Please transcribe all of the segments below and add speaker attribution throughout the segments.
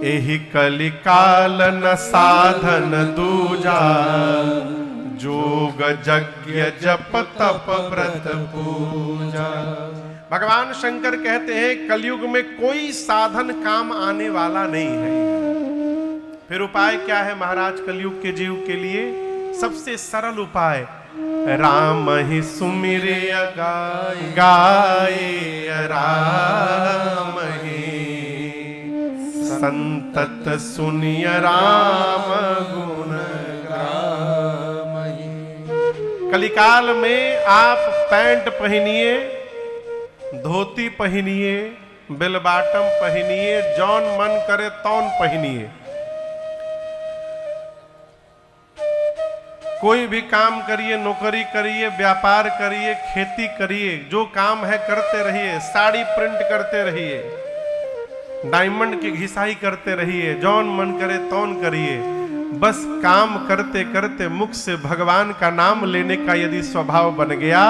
Speaker 1: एहि कलिकाल न साधन दूजा, जोग यज्ञ जप तप व्रत पूजा। भगवान शंकर कहते हैं कलयुग में कोई साधन काम आने वाला नहीं है। फिर उपाय क्या है महाराज कलयुग के जीव के लिए? सबसे सरल उपाय, राम ही सुमिरे गाए राम ही, संतत सुनिय राम गुण ग्राम ही। कलिकाल में आप पैंट पहनिए, धोती पहनिए, बेलबाटम पहनिए, जौन मन करे तौन पहनिए, कोई भी काम करिए, नौकरी करिए, व्यापार करिए, खेती करिए, जो काम है करते रहिए, साड़ी प्रिंट करते रहिए, डायमंड की घिसाई करते रहिए, जौन मन करे तौन करिए। बस काम करते करते मुख से भगवान का नाम लेने का यदि स्वभाव बन गया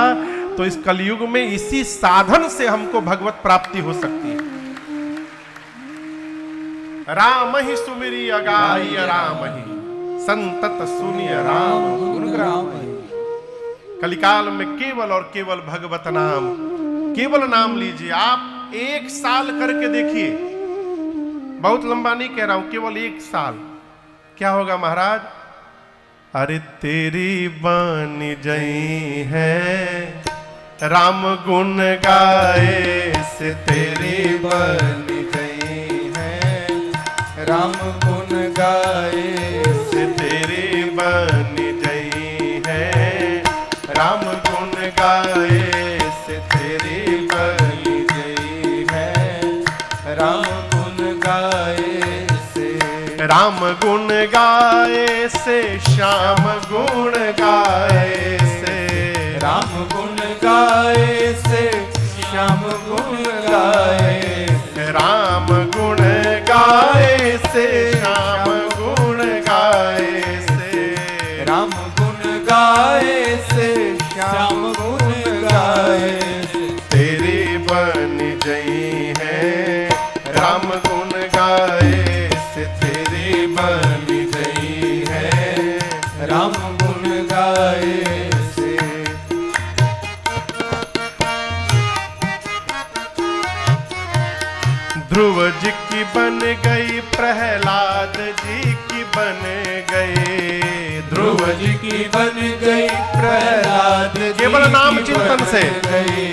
Speaker 1: तो इस कलयुग में इसी साधन से हमको भगवत प्राप्ति हो सकती है। राम ही सुमिरी अगाई राम ही, संतत सुनिय राम गुण ग्राम। कलिकाल में केवल और केवल भगवत नाम, केवल नाम लीजिए। आप 1 साल करके देखिए, बहुत लंबा नहीं कह रहा हूं, केवल 1 साल। क्या होगा महाराज? अरे तेरी बानी जई है राम गुण गाए से, तेरी बानी जई है राम गुण गाए से, तेरी बानी जई है राम गुण गाए से, तेरी बानी जई है राम गुण गाए से। राम गुण गाए से, श्याम गुण गाए से,
Speaker 2: राम गुण गाए से, श्याम गुण गाए से,
Speaker 1: राम गुण गाए से, श्याम गुण गाए से,
Speaker 2: राम गुण गाए से, श्याम गुण गाए से।
Speaker 1: तेरी बन जई है राम गुण गाए से, तेरी बन जई है
Speaker 2: राम गुण गाए से।
Speaker 1: ध्रुव जी की बन गई, प्रहलाद जी की बन गई,
Speaker 2: ध्रुव जी की बन गई, प्रहलाद जी
Speaker 1: केवल नाम
Speaker 2: की
Speaker 1: चिंतन
Speaker 2: बन
Speaker 1: से।
Speaker 2: गई।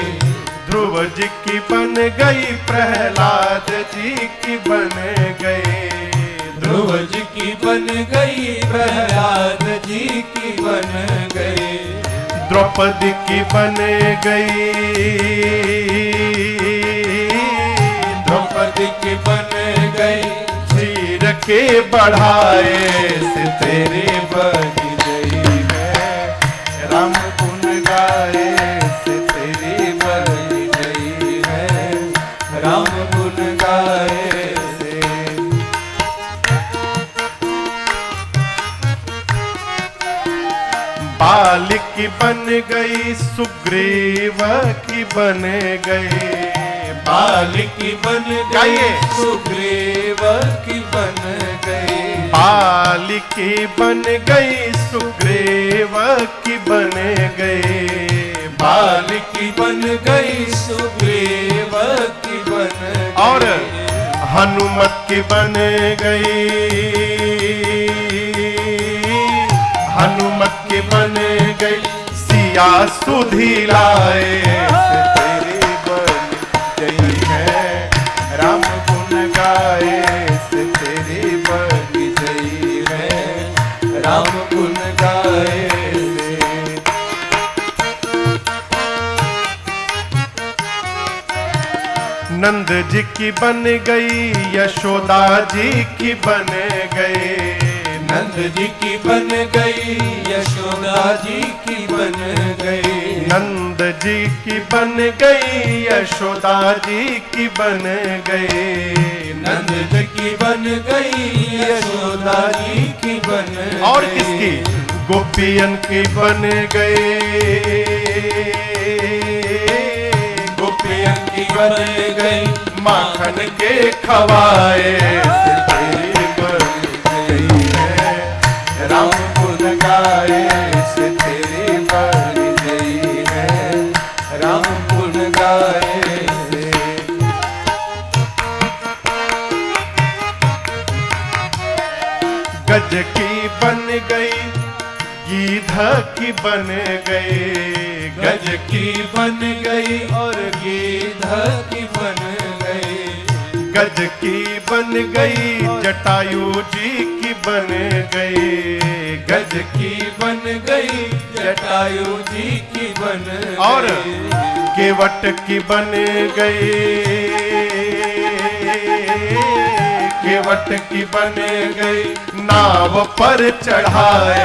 Speaker 1: ध्रुव जी की बन गई, प्रहलाद जी की बन गई,
Speaker 2: ध्रुव जी की बन गई, प्रहलाद जी की बन गई,
Speaker 1: द्रौपदी की बन गई,
Speaker 2: द्रौपदी की बन गई,
Speaker 1: चीर के बढ़ाए से, तेरी
Speaker 2: बन गई है
Speaker 1: राम गुण गाए से,
Speaker 2: तेरी बन गई है राम गुण गाए से।
Speaker 1: बाल की बन गई, सुग्रीव की बन गई,
Speaker 2: बाल की बन गई,
Speaker 1: गाइए।
Speaker 2: सुग्रीव की बन गई,
Speaker 1: बाल की बन गई, सुग्रीव की बन गई,
Speaker 2: बाल की बन गई, सुग्रीव की बन गई,
Speaker 1: और हनुमत की बन गई, हनुमत की बन गई, सिया सुधी लाए से, तेरी बन गई है राम गुण गाए से, तेरी बन
Speaker 2: गई है राम गुण गाए से।
Speaker 1: नंद जी की बन गई, यशोदा जी की बन गई,
Speaker 2: नंद जी की बन गई, यशोदा जी की बन गई,
Speaker 1: नंद जी की बन गई, यशोदा जी की बन गई,
Speaker 2: नंद जी की बन गई, यशोदा जी की बन गई,
Speaker 1: और किसकी? गोपियन की बन गई,
Speaker 2: गोपियन की बन गई,
Speaker 1: माखन के खवाए से, गज की बन गई गीध की बन गई,
Speaker 2: गज की बन गई और गीध की बन गई,
Speaker 1: गज की बन गई जटायु जी की बन गई,
Speaker 2: गज की बन गई जटायु जी की बन गई,
Speaker 1: और केवट की बन गई, केवट की बन गई नाव पर चढ़ाए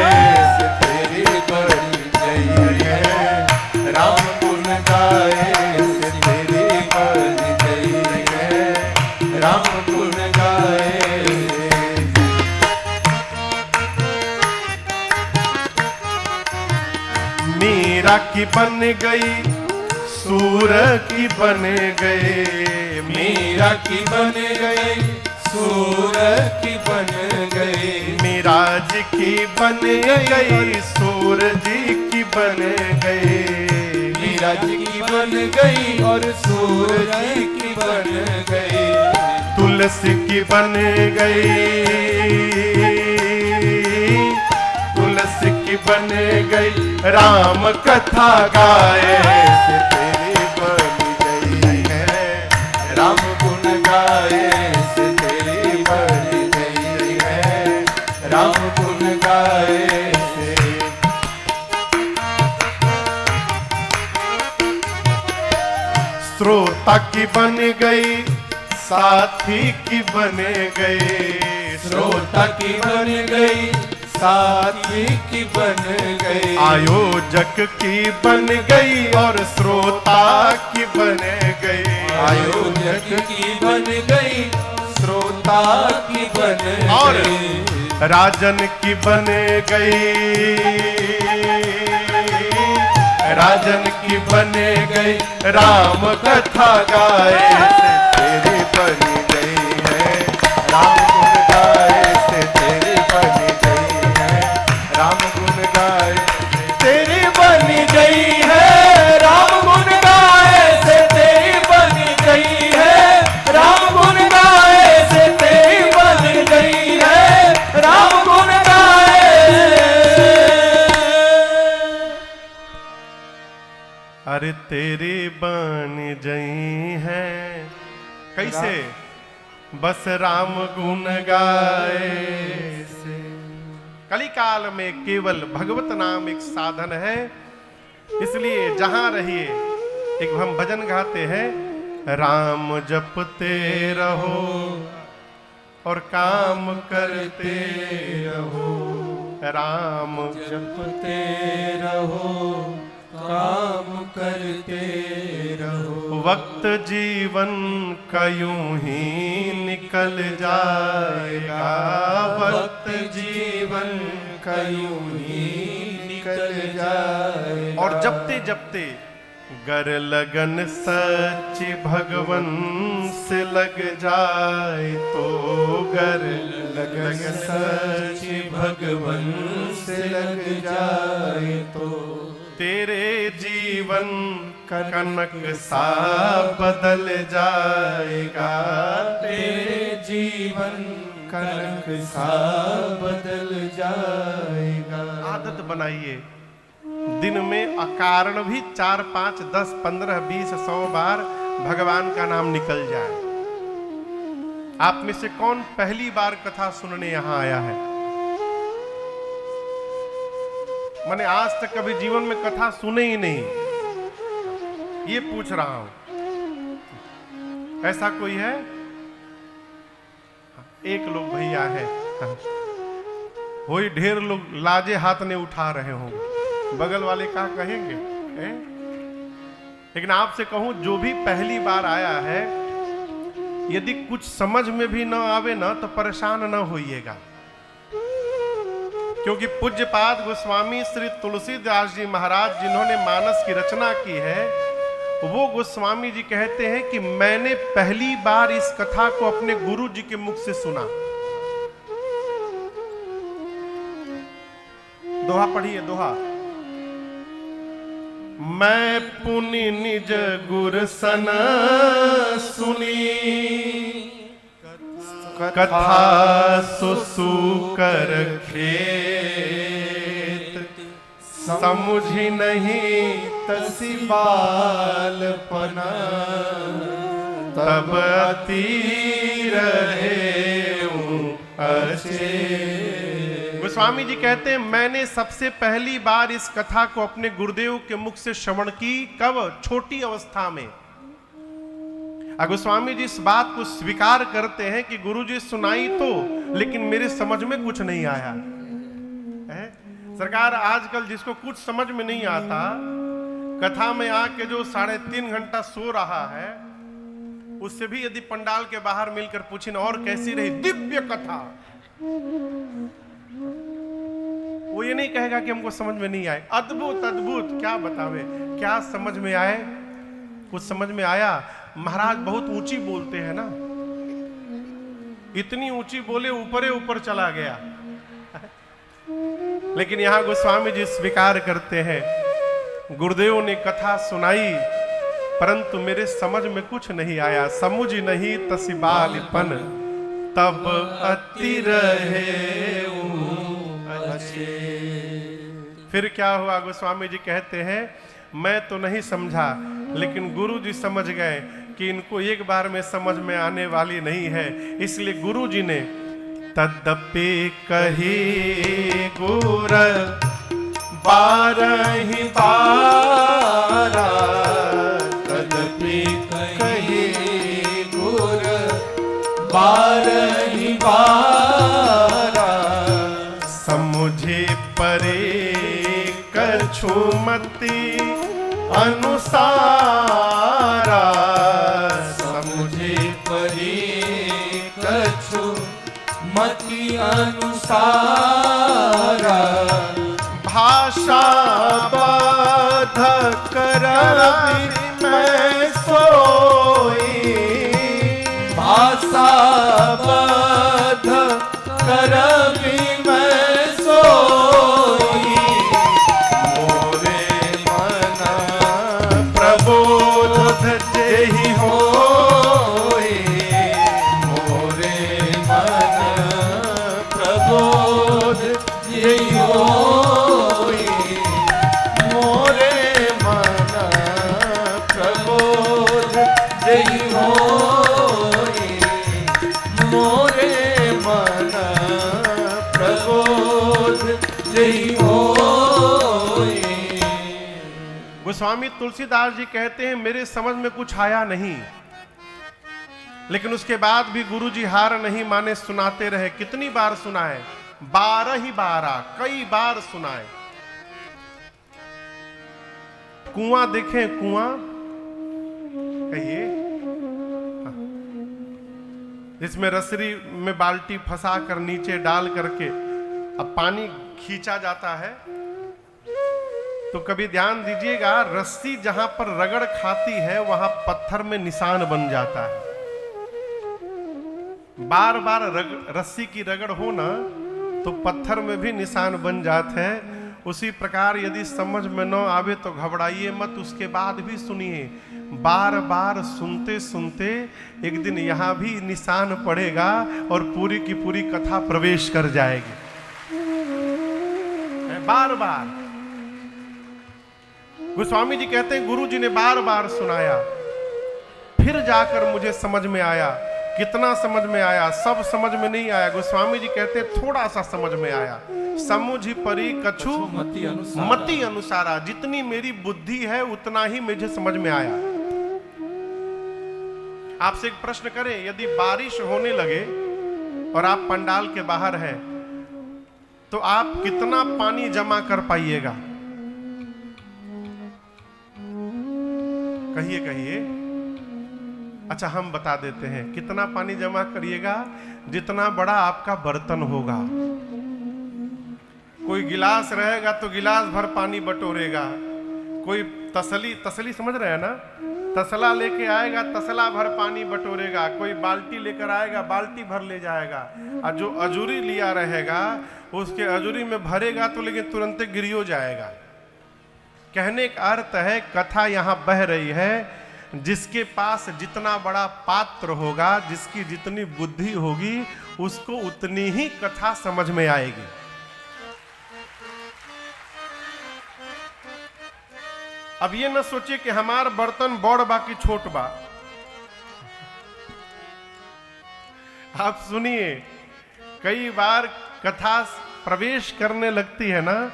Speaker 1: से तेरी बन गई है, राम गुण गाए से तेरी बन गई है, राम गुण गाए। मीरा की बन गई सूर की बन गई,
Speaker 2: मीरा की बन गई सूर की बन गई,
Speaker 1: मीराज की बन गई सूर जी की बन गई,
Speaker 2: मीरा जी की बन गई और सूर जी की बन गई,
Speaker 1: तुलसी की बन गई, तुलसी की बन गई राम कथा गाए से तेरी बन गई है, राम गुण गाए से तेरी बन गई है, राम गुण गाए से। श्रोता की बन गई साथी की बन गई,
Speaker 2: श्रोता की बन गई साथी की बन गई,
Speaker 1: आयोजक की बन गई और श्रोता की बन गई,
Speaker 2: आयोजक की बन गई श्रोता की बन
Speaker 1: और
Speaker 2: गई,
Speaker 1: राजन की बन गई, राजन की बन गई राम कथा गाए से तेरी बन गई है, राम गुण गाए से तेरी बन गई है, राम गुण गाए तेरी बन गई है, राम गुण गाए से तेरी बन गई है, राम गुण गाए से तेरी बन गई है, राम गुण गाए। अरे तेरी बन गई है कैसे, बस राम गुण गाए से। कली काल में केवल भगवत नाम एक साधन है, इसलिए जहां रहिए एक हम भजन गाते हैं, राम जपते रहो और काम करते रहो, राम
Speaker 2: जपते रहो काम करते रहो,
Speaker 1: वक्त जीवन का यूं ही निकल जाएगा, वक्त जीवन का यूं ही निकल जाए। और जपते जपते गर लगन सच्ची भगवन से लग जाए तो, गर लगन सच्ची भगवन से लग जाए तो, तेरे जीवन का कनक सा बदल जाएगा,
Speaker 2: तेरे जीवन कनक सा बदल जाएगा।
Speaker 1: आदत बनाइए, दिन में अकारण भी 4, 5, 10, 15, 20, 100 बार भगवान का नाम निकल जाए। आप में से कौन पहली बार कथा सुनने यहां आया है? मैंने आज तक कभी जीवन में कथा सुने ही नहीं, ये पूछ रहा हूं। ऐसा कोई है? एक लोग भैया है, वही ढेर लोग लाजे हाथ ने उठा रहे होंगे, बगल वाले क्या कहेंगे? लेकिन आपसे कहूं, जो भी पहली बार आया है, यदि कुछ समझ में भी न आवे ना तो परेशान न होइएगा, क्योंकि पूज्यपाद गोस्वामी श्री तुलसीदास जी महाराज जिन्होंने मानस की रचना की है, वो गोस्वामी जी कहते हैं कि मैंने पहली बार इस कथा को अपने गुरु जी के मुख से सुना। दोहा पढ़िए, दोहा। मैं पुनि निज गुर सन सुनी, कथा सुसूकर खेत, समुझी नहीं तसी बालपना, तब अति रहे अचेत। गोस्वामी जी कहते हैं मैंने सबसे पहली बार इस कथा को अपने गुरुदेव के मुख से श्रवण की। कब? छोटी अवस्था में। गोस्वामी जी इस बात को स्वीकार करते हैं कि गुरुजी सुनाई तो, लेकिन मेरे समझ में कुछ नहीं आया है। सरकार आजकल जिसको कुछ समझ में नहीं आता, कथा में आके जो 3.5 घंटा सो रहा है, उससे भी यदि पंडाल के बाहर मिलकर पूछे और कैसी रही दिव्य कथा, वो ये नहीं कहेगा कि हमको समझ में नहीं आए। अद्भुत अद्भुत क्या बतावे, क्या समझ में आए? कुछ समझ में आया? महाराज बहुत ऊंची बोलते हैं ना, इतनी ऊंची बोले ऊपर ऊपर चला गया। लेकिन यहां गोस्वामी जी स्वीकार करते हैं गुरुदेव ने कथा सुनाई, परंतु मेरे समझ में कुछ नहीं आया। समुझ नहीं तसी बालपन, तब अति रहे अचेत। फिर क्या हुआ? गोस्वामी जी कहते हैं मैं तो नहीं समझा, लेकिन गुरु जी समझ गए कि इनको एक बार में समझ में आने वाली नहीं है। इसलिए गुरु जी ने तद्यपि कही गुर बारहि बारा, तद्यपि कही गुर बारहि बारा, समुझे परे कछुमति अनुसारा,
Speaker 2: समुझे परे कछुमति अनुसारा,
Speaker 1: भाषा बाध करबि मैं सोई,
Speaker 2: भाषा बाध करबि मैं सोई,
Speaker 1: मोरे मन प्रबोध जेहि होई,
Speaker 2: मोरे मन प्रबोध जेहि होई,
Speaker 1: मोरे मन
Speaker 2: प्रबोध जेहि होई, मोरे मन प्रबोध जेहि होई।
Speaker 1: गोस्वामी तुलसीदास जी कहते हैं मेरे समझ में कुछ आया नहीं, लेकिन उसके बाद भी गुरुजी हार नहीं माने, सुनाते रहे। कितनी बार सुनाए? 12 ही 12, कई बार सुनाए। कुआं देखें, कुआं कहिए, जिसमें रसरी में बाल्टी फंसा कर नीचे डाल करके अब पानी खींचा जाता है, तो कभी ध्यान दीजिएगा रस्सी जहां पर रगड़ खाती है वहां पत्थर में निशान बन जाता है। बार बार रस्सी की रगड़ हो ना तो पत्थर में भी निशान बन जाते हैं। उसी प्रकार यदि समझ में न आवे तो घबराइए मत, उसके बाद भी सुनिए। बार बार सुनते सुनते एक दिन यहां भी निशान पड़ेगा और पूरी की पूरी कथा प्रवेश कर जाएगी। बार बार गोस्वामी जी कहते हैं गुरु जी ने बार बार सुनाया, फिर जाकर मुझे समझ में आया। कितना समझ में आया? सब समझ में नहीं आया। गोस्वामी जी कहते हैं थोड़ा सा समझ में आया। समुझि परी कछु मति अनुसारा, जितनी मेरी बुद्धि है उतना ही मुझे समझ में आया। आपसे एक प्रश्न करें, यदि बारिश होने लगे और आप पंडाल के बाहर हैं तो आप कितना पानी जमा कर पाइएगा? कहिए कहिए। अच्छा हम बता देते हैं, कितना पानी जमा करिएगा? जितना बड़ा आपका बर्तन होगा। कोई गिलास रहेगा तो गिलास भर पानी बटोरेगा, कोई तसली समझ रहे हैं ना, तसला लेके आएगा, तसला भर पानी बटोरेगा, कोई बाल्टी लेकर आएगा, बाल्टी भर ले जाएगा, और जो अजूरी लिया रहेगा उसके अजूरी में भरेगा तो लेकिन तुरंत गिरियो जाएगा। कहने का अर्थ है कथा यहां बह रही है, जिसके पास जितना बड़ा पात्र होगा, जिसकी जितनी बुद्धि होगी, उसको उतनी ही कथा समझ में आएगी। अब ये न सोचिए कि हमार बर्तन बड़ बा कि छोट बा। आप सुनिए, कई बार कथा प्रवेश करने लगती है ना,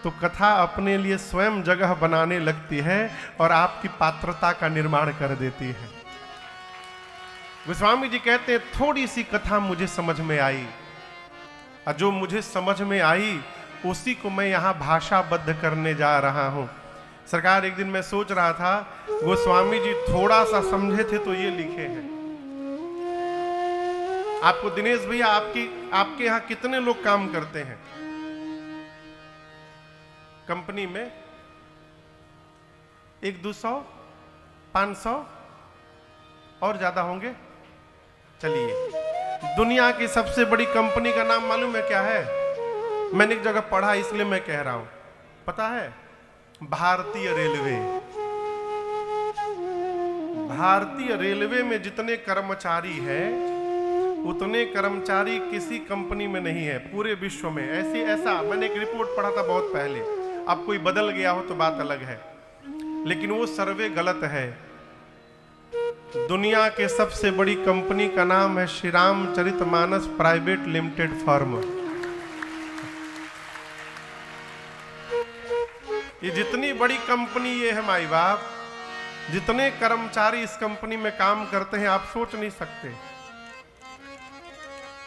Speaker 1: तो कथा अपने लिए स्वयं जगह बनाने लगती है और आपकी पात्रता का निर्माण कर देती है। गोस्वामी जी कहते हैं, थोड़ी सी कथा मुझे समझ में आई, और जो मुझे समझ में आई उसी को मैं यहां भाषाबद्ध करने जा रहा हूं। सरकार, एक दिन मैं सोच रहा था, गोस्वामी जी थोड़ा सा समझे थे तो ये लिखे हैं। आपको दिनेश भैया, आपके यहां कितने लोग काम करते हैं कंपनी में? 100-200, 500 और ज्यादा होंगे? चलिए, दुनिया की सबसे बड़ी कंपनी का नाम मालूम है क्या है? मैंने एक जगह पढ़ा, इसलिए मैं कह रहा हूं। पता है? भारतीय रेलवे। भारतीय रेलवे में जितने कर्मचारी हैं, उतने कर्मचारी किसी कंपनी में नहीं है पूरे विश्व में। ऐसा मैंने एक रिपोर्ट पढ़ा था बहुत पहले। अब कोई बदल गया हो तो बात अलग है, लेकिन वो सर्वे गलत है। दुनिया के सबसे बड़ी कंपनी का नाम है Shri Ramcharitmanas private limited firm. ये जितनी बड़ी कंपनी ये है माई बाप, जितने कर्मचारी इस कंपनी में काम करते हैं, आप सोच नहीं सकते।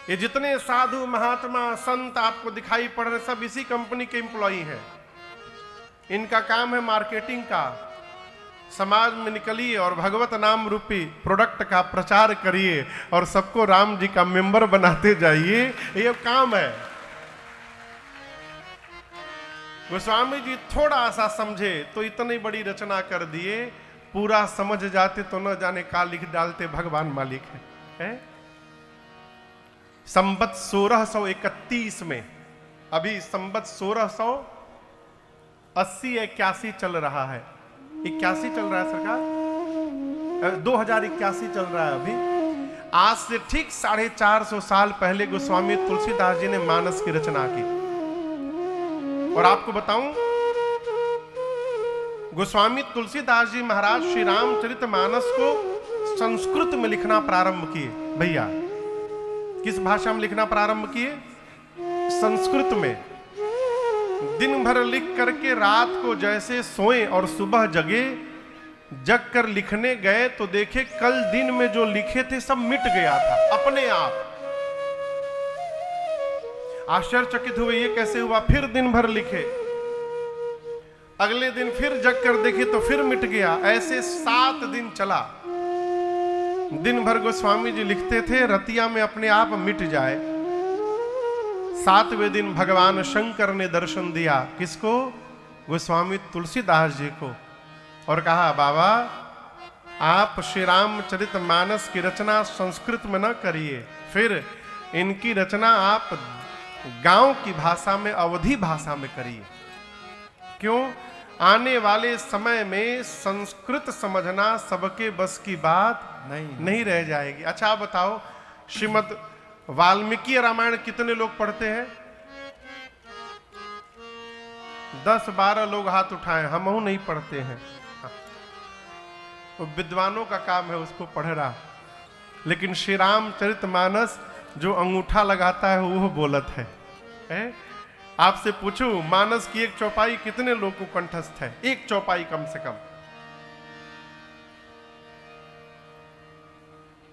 Speaker 1: ये जितने साधु महात्मा संत आपको दिखाई पड़ रहे, सब इसी कंपनी के एम्प्लॉई हैं। इनका काम है मार्केटिंग का। समाज में निकलिए और भगवत नाम रूपी प्रोडक्ट का प्रचार करिए और सबको राम जी का मेंबर बनाते जाइए, ये काम है। गोस्वामी जी थोड़ा सा समझे तो इतनी बड़ी रचना कर दिए। पूरा समझ जाते तो न जाने का लिख डालते, भगवान मालिक है। संवत 1631 में, अभी संवत 1680-81 चल रहा है। 81 चल रहा है सरकार, 2081 चल रहा है अभी। आज से ठीक 450 साल पहले गोस्वामी तुलसीदास जी ने मानस की रचना की। और आपको बताऊं, गोस्वामी तुलसीदास जी महाराज श्री रामचरितमानस को संस्कृत में लिखना प्रारंभ किए। भैया, किस भाषा में लिखना प्रारंभ किए? संस्कृत में। दिन भर लिख करके रात को जैसे सोए और सुबह जगे, जग कर लिखने गए तो देखे कल दिन में जो लिखे थे सब मिट गया था अपने आप। आश्चर्यचकित हुए, ये कैसे हुआ? फिर दिन भर लिखे, अगले दिन फिर जग कर देखे तो फिर मिट गया। ऐसे 7 दिन चला। दिन भर गोस्वामी जी लिखते थे, रतिया में अपने आप मिट जाए। 7वें दिन भगवान शंकर ने दर्शन दिया। किसको? गोस्वामी तुलसीदास जी को। और कहा, बाबा आप श्री रामचरितमानस की रचना संस्कृत में न करिए, फिर इनकी रचना आप गांव की भाषा में, अवधी भाषा में करिए। क्यों? आने वाले समय में संस्कृत समझना सबके बस की बात नहीं रह जाएगी। अच्छा आप बताओ, श्रीमद् वाल्मीकि रामायण कितने लोग पढ़ते हैं? 10-12 लोग हाथ उठाएं। हमहू नहीं पढ़ते हैं। तो विद्वानों का काम है उसको पढ़ना। लेकिन श्री रामचरितमानस जो अंगूठा लगाता है वो बोलत है। आपसे पूछूं, मानस की एक चौपाई कितने लोग को कंठस्थ है? एक चौपाई कम से कम।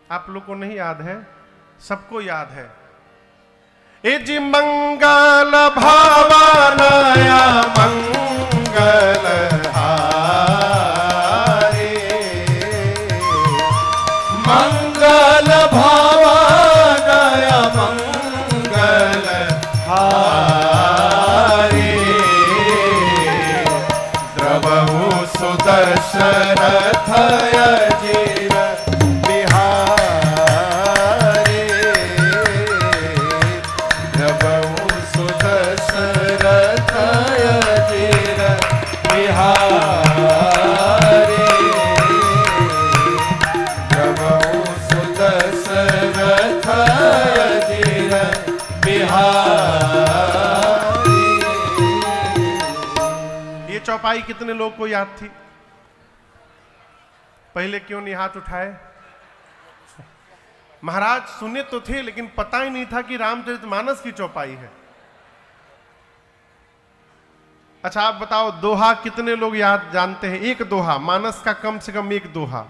Speaker 1: आप लोग को नहीं याद है? सबको याद है। ए जी मंगल भावनाया मंगल हारे,
Speaker 2: मंगल भावनाया मंगल हारे, द्रवहु सुदर्शनथ अजीर बिहारे, द्रवहु सुदर्शनथ अजीर बिहारे।
Speaker 1: ये चौपाई कितने लोग को याद थी? पहले क्यों नहीं हाथ उठाए? महाराज सुने तो थे लेकिन पता ही नहीं था कि रामचरितमानस की चौपाई है। अच्छा आप बताओ, दोहा कितने लोग याद जानते हैं? एक दोहा, मानस का कम से कम एक दोहा।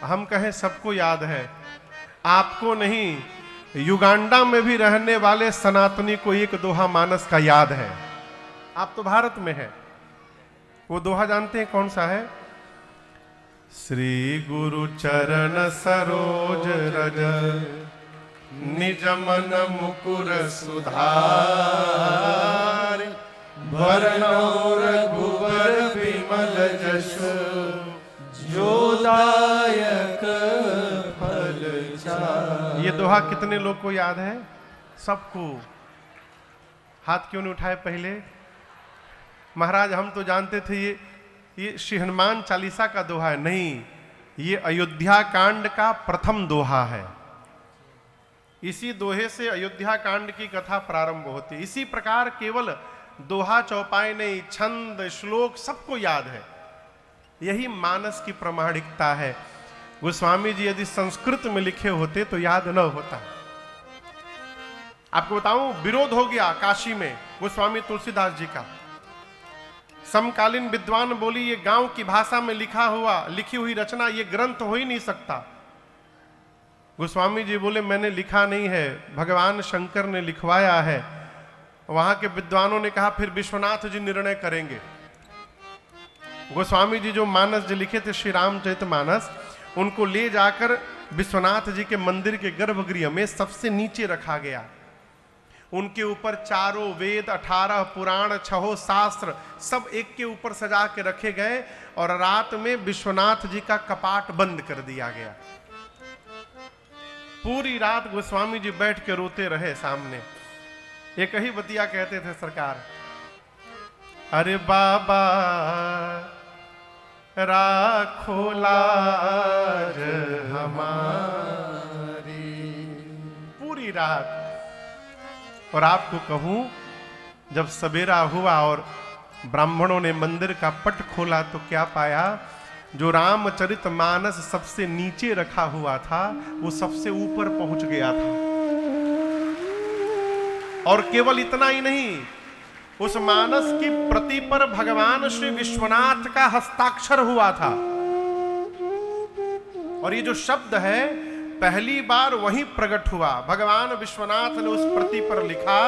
Speaker 1: हम कहें सबको याद है, आपको नहीं, युगांडा में भी रहने वाले सनातनी को एक दोहा मानस का याद है। आप तो भारत में है। वो दोहा जानते हैं कौन सा है? श्री गुरु चरण सरोज रज निज मन मुकुर सुधार
Speaker 2: वरनौ रघुबर विमल जस जोदायक फल चार।
Speaker 1: ये दोहा कितने लोग को याद है? सबको। हाथ क्यों नहीं उठाए पहले? महाराज हम तो जानते थे ये श्री हनुमान चालीसा का दोहा है। नहीं, ये अयोध्या कांड का प्रथम दोहा है। इसी दोहे से अयोध्या कांड की कथा प्रारंभ होती है। इसी प्रकार केवल दोहा चौपाई नहीं, छंद श्लोक सबको याद है। यही मानस की प्रामाणिकता है। गोस्वामी जी यदि संस्कृत में लिखे होते तो याद न होता। आपको बताऊं, विरोध हो गया काशी में गोस्वामी तुलसीदास जी का। समकालीन विद्वान बोली ये गांव की भाषा में लिखी हुई रचना, ये ग्रंथ हो ही नहीं सकता। गोस्वामी जी बोले मैंने लिखा नहीं है, भगवान शंकर ने लिखवाया है। वहां के विद्वानों ने कहा फिर विश्वनाथ जी निर्णय करेंगे। गोस्वामी जी जो मानस जी लिखे थे, श्री रामचरितमानस, उनको ले जाकर विश्वनाथ जी के मंदिर के गर्भगृह में सबसे नीचे रखा गया। उनके ऊपर चारों वेद, 18 पुराण, 6 शास्त्र सब एक के ऊपर सजा के रखे गए और रात में विश्वनाथ जी का कपाट बंद कर दिया गया। पूरी रात गोस्वामी जी बैठ के रोते रहे सामने। एक ही बतिया कहते थे सरकार, अरे बाबा राखो लाज हमारी। पूरी रात। और आपको कहूं, जब सवेरा हुआ और ब्राह्मणों ने मंदिर का पट खोला तो क्या पाया? जो रामचरितमानस सबसे नीचे रखा हुआ था वो सबसे ऊपर पहुंच गया था। और केवल इतना ही नहीं, उस मानस की प्रति पर भगवान श्री विश्वनाथ का हस्ताक्षर हुआ था। और ये जो शब्द है पहली बार वहीं प्रकट हुआ। भगवान विश्वनाथ ने उस प्रति पर लिखा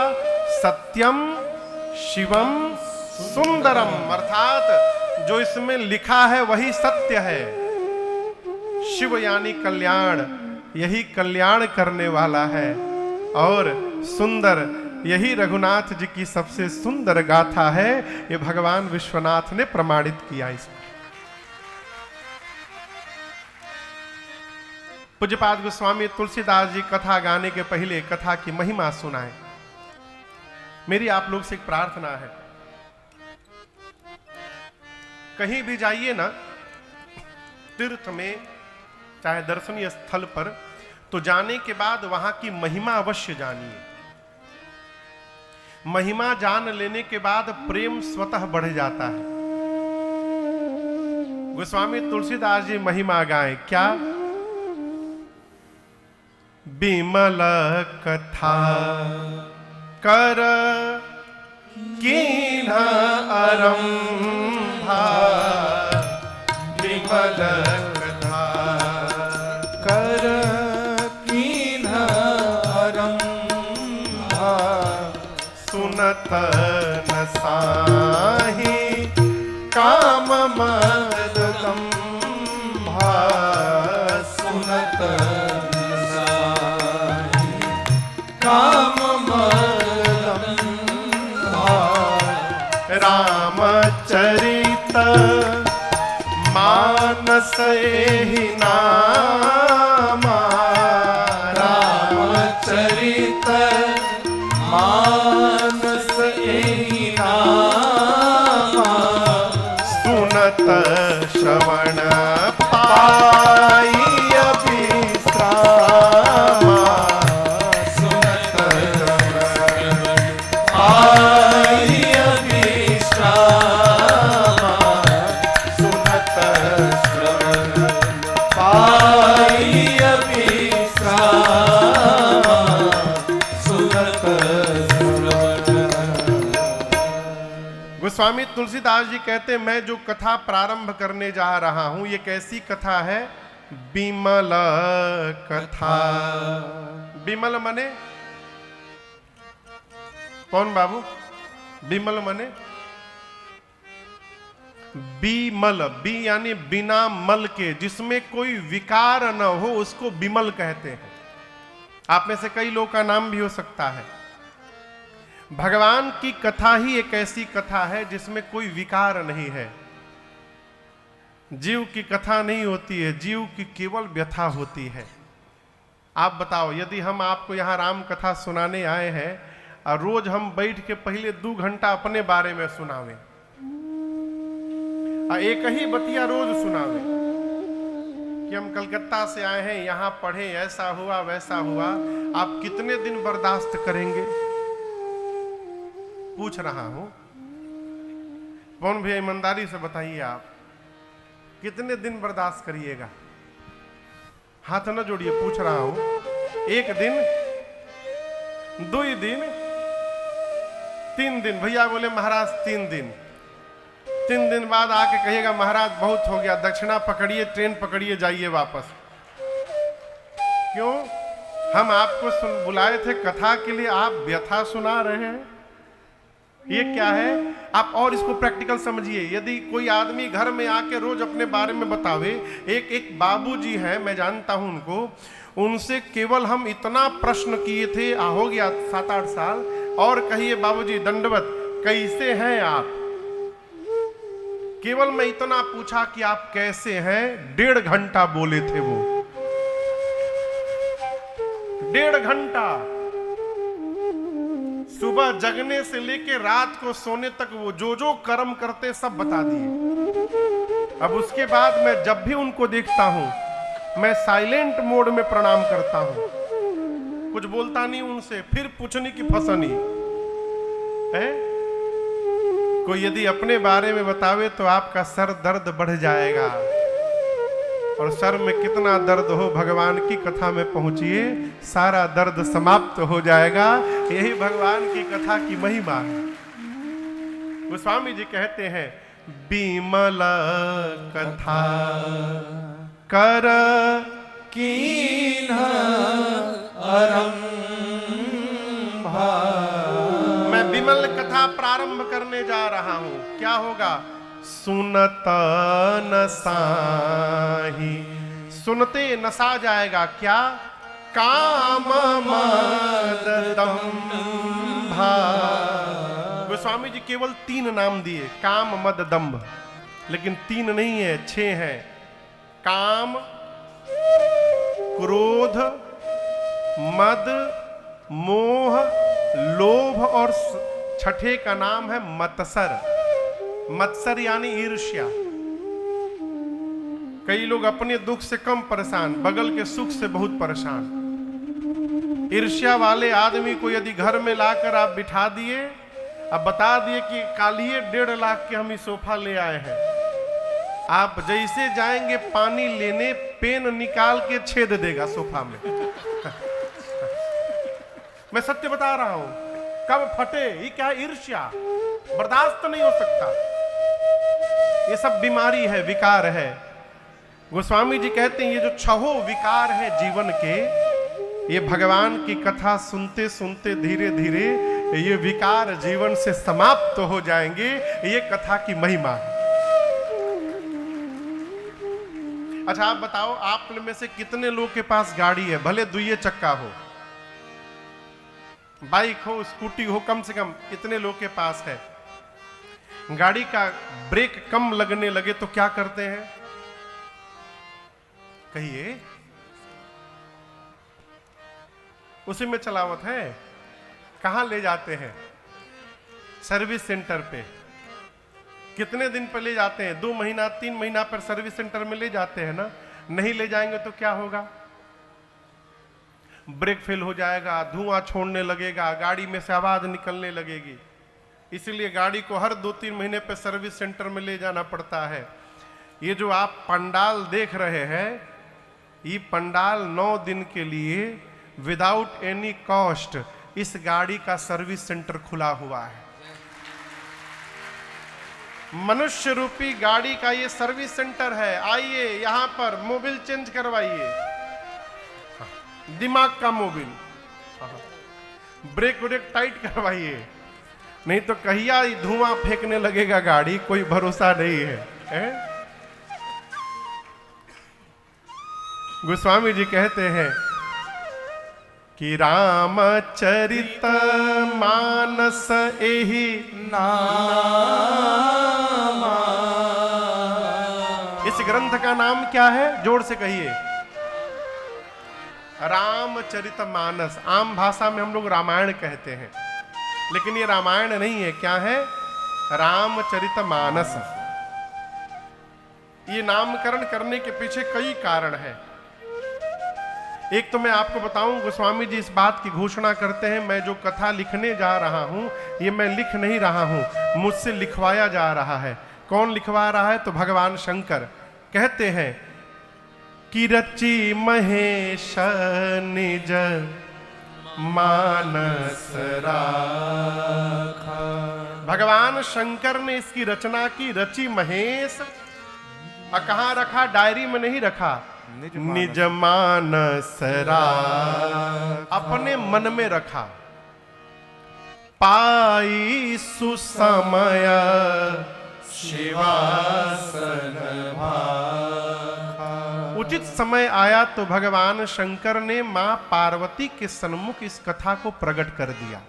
Speaker 1: सत्यम शिवम सुंदरम, अर्थात जो इसमें लिखा है वही सत्य है। शिव यानी कल्याण, यही कल्याण करने वाला है। और सुंदर, यही रघुनाथ जी की सबसे सुंदर गाथा है। ये भगवान विश्वनाथ ने प्रमाणित किया इसको। पूज्यपाद गोस्वामी तुलसीदास जी कथा गाने के पहले कथा की महिमा सुनाए। मेरी आप लोग से एक प्रार्थना है, कहीं भी जाइए ना तीर्थ में, चाहे दर्शनीय स्थल पर, तो जाने के बाद वहां की महिमा अवश्य जानिए। महिमा जान लेने के बाद प्रेम स्वतः बढ़ जाता है। गोस्वामी तुलसीदास जी महिमा गाएं क्या? बिमल कथा कर कीन आरंभा,
Speaker 2: विमल कथा कर कीन आरंभा,
Speaker 1: सुनत न साही काम मददम भा,
Speaker 2: सुनत काम मददम भा।
Speaker 1: रामचरित मानस एहि नामा,
Speaker 2: रामचरित मानस एहि नामा,
Speaker 1: सुनत श्रवण पाई विश्राम। गोस्वामी तुलसीदास जी कहते, मैं जो कथा प्रारंभ करने जा रहा हूं ये कैसी कथा है? बिमल कथा। बिमल मने कौन बाबू? बिमल मने बिमल, बी यानी बिना मल के, जिसमें कोई विकार न हो उसको बिमल कहते हैं। आप में से कई लोगों का नाम भी हो सकता है। भगवान की कथा ही एक ऐसी कथा है जिसमें कोई विकार नहीं है। जीव की कथा नहीं होती है, जीव की केवल व्यथा होती है। आप बताओ, यदि हम आपको यहां राम कथा सुनाने आए हैं और रोज हम बैठ के पहले 2 घंटा अपने बारे में सुनावे और एक ही बतिया रोज सुनावे कि हम कलकत्ता से आए हैं, यहां पढ़े, ऐसा हुआ वैसा हुआ, आप कितने दिन बर्दाश्त करेंगे? पूछ रहा हूं, कौन भी ईमानदारी से बताइए, आप कितने दिन बर्दाश्त करिएगा? हाथ न जोड़िए, पूछ रहा हूं। 1 दिन, 2 दिन, 3 दिन? भैया बोले महाराज 3 दिन। 3 दिन बाद आके कहिएगा महाराज बहुत हो गया, दक्षिणा पकड़िए, ट्रेन पकड़िए, जाइए वापस। क्यों? हम आपको बुलाए थे कथा के लिए, आप व्यथा सुना रहे हैं। ये क्या है? आप और इसको प्रैक्टिकल समझिए। यदि कोई आदमी घर में आके रोज अपने बारे में बतावे, एक बाबूजी हैं, मैं जानता हूं उनको, उनसे केवल हम इतना प्रश्न किए थे, हो गया 7-8 साल, और कहिए बाबूजी दंडवत, कैसे हैं आप? केवल मैं इतना पूछा कि आप कैसे हैं, 1.5 घंटा बोले थे वो। 1.5 घंटा, सुबह जगने से लेके रात को सोने तक वो जो कर्म करते सब बता दिए। अब उसके बाद मैं जब भी उनको देखता हूं, मैं साइलेंट मोड में प्रणाम करता हूं, कुछ बोलता नहीं उनसे, फिर पूछने की फसनी है। कोई यदि अपने बारे में बतावे तो आपका सर दर्द बढ़ जाएगा, और सर में कितना दर्द हो, भगवान की कथा में पहुंचिए, सारा दर्द समाप्त हो जाएगा। यही भगवान की कथा की महिमा है। गोस्वामी जी कहते हैं, बिमल कथा कर
Speaker 2: कीन्ह आरंभा।
Speaker 1: मैं बिमल कथा प्रारंभ करने जा रहा हूं। क्या होगा? सुनत नसाही, सुनते नसा जाएगा। क्या? काम मद दंभा। गोस्वामी जी केवल 3 नाम दिए, काम मद दंभ, लेकिन 3 नहीं है, 6 हैं। काम, क्रोध, मद, मोह, लोभ, और छठे का नाम है मत्सर। मत्सर यानी ईर्ष्या। कई लोग अपने दुख से कम परेशान, बगल के सुख से बहुत परेशान। ईर्ष्या वाले आदमी को यदि घर में लाकर आप बिठा दिए, अब बता दिए कि कालिए 1.5 लाख के हम इस सोफा ले आए हैं, आप जैसे जाएंगे पानी लेने, पेन निकाल के छेद देगा सोफा में। मैं सत्य बता रहा हूं। कब फटे? ये क्या? ईर्ष्या। बर्दाश्त नहीं हो सकता। ये सब बीमारी है, विकार है। गोस्वामी जी कहते हैं, ये जो 6 विकार है जीवन के, ये भगवान की कथा सुनते सुनते धीरे धीरे ये विकार जीवन से समाप्त हो जाएंगे। ये कथा की महिमा है। अच्छा आप बताओ, आप में से कितने लोग के पास गाड़ी है? भले 2 चक्का हो, बाइक हो, स्कूटी हो, कम से कम कितने लोग के पास है? गाड़ी का ब्रेक कम लगने लगे तो क्या करते हैं? कहिए। उसी में चलावत है। कहां ले जाते हैं? सर्विस सेंटर पे। कितने दिन पर ले जाते हैं? 2 महीना 3 महीना पर सर्विस सेंटर में ले जाते हैं ना। नहीं ले जाएंगे तो क्या होगा? ब्रेक फेल हो जाएगा, धुआं छोड़ने लगेगा, गाड़ी में से आवाज निकलने लगेगी। इसलिए गाड़ी को हर 2-3 महीने पे सर्विस सेंटर में ले जाना पड़ता है। ये जो आप पंडाल देख रहे हैं, ये पंडाल 9 दिन के लिए विदाउट एनी कॉस्ट इस गाड़ी का सर्विस सेंटर खुला हुआ है। मनुष्य रूपी गाड़ी का ये सर्विस सेंटर है, आइए यहां पर मोबिल चेंज करवाइए, दिमाग का मोबिल, ब्रेक व्रेक टाइट करवाइए, नहीं तो कहिया धुआं फेंकने लगेगा गाड़ी, कोई भरोसा नहीं है? गोस्वामी जी कहते हैं कि रामचरित मानस एहि
Speaker 2: नाम।
Speaker 1: इस ग्रंथ का नाम क्या है? जोर से कहिए, रामचरित मानस। आम भाषा में हम लोग रामायण कहते हैं, लेकिन ये रामायण नहीं है। क्या है? रामचरित मानस। ये नामकरण करने के पीछे कई कारण हैं। एक तो मैं आपको बताऊं, गोस्वामी जी इस बात की घोषणा करते हैं, मैं जो कथा लिखने जा रहा हूं, ये मैं लिख नहीं रहा हूं, मुझसे लिखवाया जा रहा है। कौन लिखवा रहा है? तो भगवान शंकर कहते हैं कि रचि महेश निज मानस राखा। भगवान शंकर ने इसकी रचना की, रचि महेश। कहाँ रखा? डायरी में नहीं रखा, निज मानस राखा, अपने मन में रखा। पाई सुसमय शिवासन भाखा। उचित समय आया तो भगवान शंकर ने मां पार्वती के सन्मुख इस कथा को प्रकट कर दिया।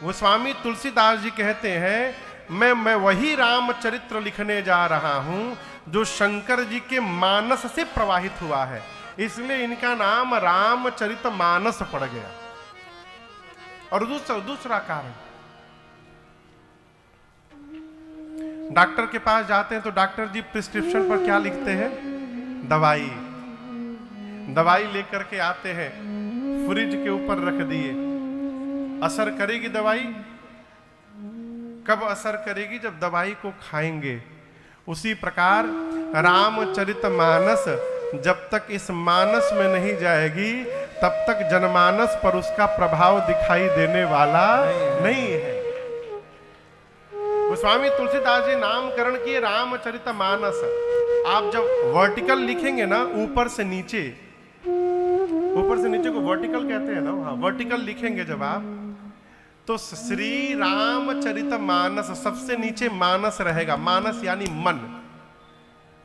Speaker 1: गोस्वामी तुलसीदास जी कहते हैं, मैं वही रामचरित्र लिखने जा रहा हूं जो शंकर जी के मानस से प्रवाहित हुआ है, इसलिए इनका नाम रामचरित मानस पड़ गया। और दूसरा कारण, डॉक्टर के पास जाते हैं तो डॉक्टर जी प्रिस्क्रिप्शन पर क्या लिखते हैं? दवाई। दवाई लेकर के आते हैं, फ्रिज के ऊपर रख दिए। असर करेगी दवाई? कब असर करेगी? जब दवाई को खाएंगे। उसी प्रकार रामचरित मानस जब तक इस मानस में नहीं जाएगी, तब तक जनमानस पर उसका प्रभाव दिखाई देने वाला नहीं है। गोस्वामी तुलसीदास जी नामकरण किए रामचरित मानस। आप जब वर्टिकल लिखेंगे ना, ऊपर से नीचे, ऊपर से नीचे को वर्टिकल कहते हैं ना, हाँ, वर्टिकल लिखेंगे जब आप, तो श्री रामचरित मानस, सबसे नीचे मानस रहेगा। मानस यानी मन।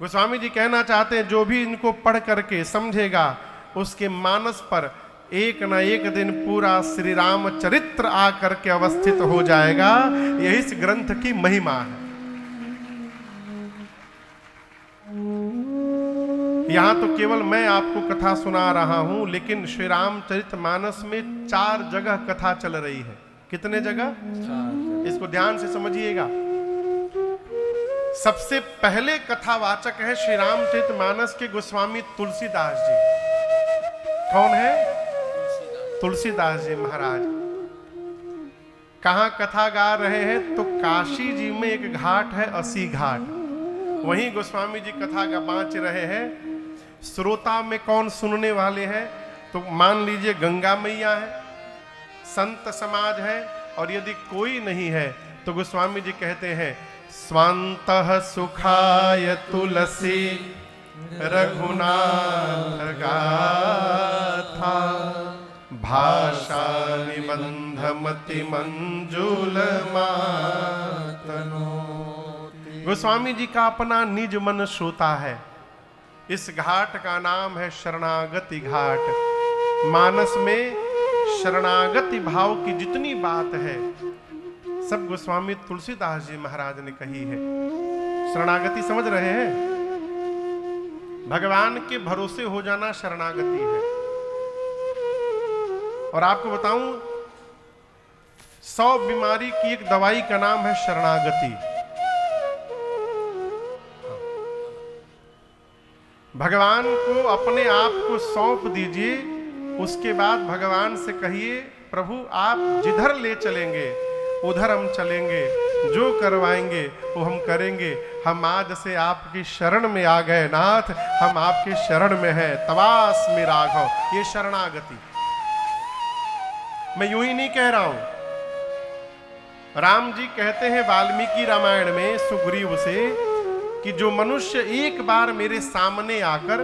Speaker 1: गोस्वामी जी कहना चाहते हैं, जो भी इनको पढ़ करके समझेगा, उसके मानस पर एक न एक दिन पूरा श्री रामचरित्र आकर के अवस्थित हो जाएगा। यही इस ग्रंथ की महिमा है। यहां तो केवल मैं आपको कथा सुना रहा हूं, लेकिन श्री रामचरित मानस में 4 जगह कथा चल रही है। कितने जगह? इसको ध्यान से समझिएगा। सबसे पहले कथावाचक है श्री रामचरित मानस के गोस्वामी तुलसीदास जी। कौन है? तुलसीदास जी महाराज। कहां कथा गा रहे हैं? तो काशी जी में एक घाट है, असी घाट, वहीं गोस्वामी जी कथा का बाँच रहे हैं। श्रोता में कौन सुनने वाले हैं? तो मान लीजिए गंगा मैया है, संत समाज है, और यदि कोई नहीं है तो गोस्वामी जी कहते हैं, स्वांतः सुखाय तुलसी रघुनाथ गाथा भाषा निबंध मति मंजुल मातनो। गोस्वामी जी का अपना निज मन श्रोता है। इस घाट का नाम है शरणागति घाट। मानस में शरणागति भाव की जितनी बात है, सब गोस्वामी तुलसीदास जी महाराज ने कही है। शरणागति समझ रहे हैं? भगवान के भरोसे हो जाना शरणागति है। और आपको बताऊं, 100 बीमारी की एक दवाई का नाम है शरणागति। भगवान को अपने आप को सौंप दीजिए, उसके बाद भगवान से कहिए, प्रभु आप जिधर ले चलेंगे उधर हम चलेंगे, जो करवाएंगे वो हम करेंगे। हम आज से आपकी शरण में आ गए नाथ, हम आपके शरण में हैं, तवास में राघव। ये शरणागति। मैं यूं ही नहीं कह रहा हूं, राम जी कहते हैं वाल्मीकि रामायण में सुग्रीव से कि जो मनुष्य एक बार मेरे सामने आकर,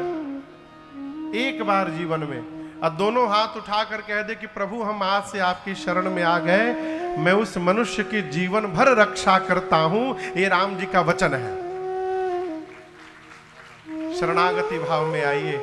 Speaker 1: एक बार जीवन में, और दोनों हाथ उठाकर कह दे कि प्रभु हम आज से आपकी शरण में आ गए, मैं उस मनुष्य की जीवन भर रक्षा करता हूं। ये राम जी का वचन है। शरणागति भाव में आइए।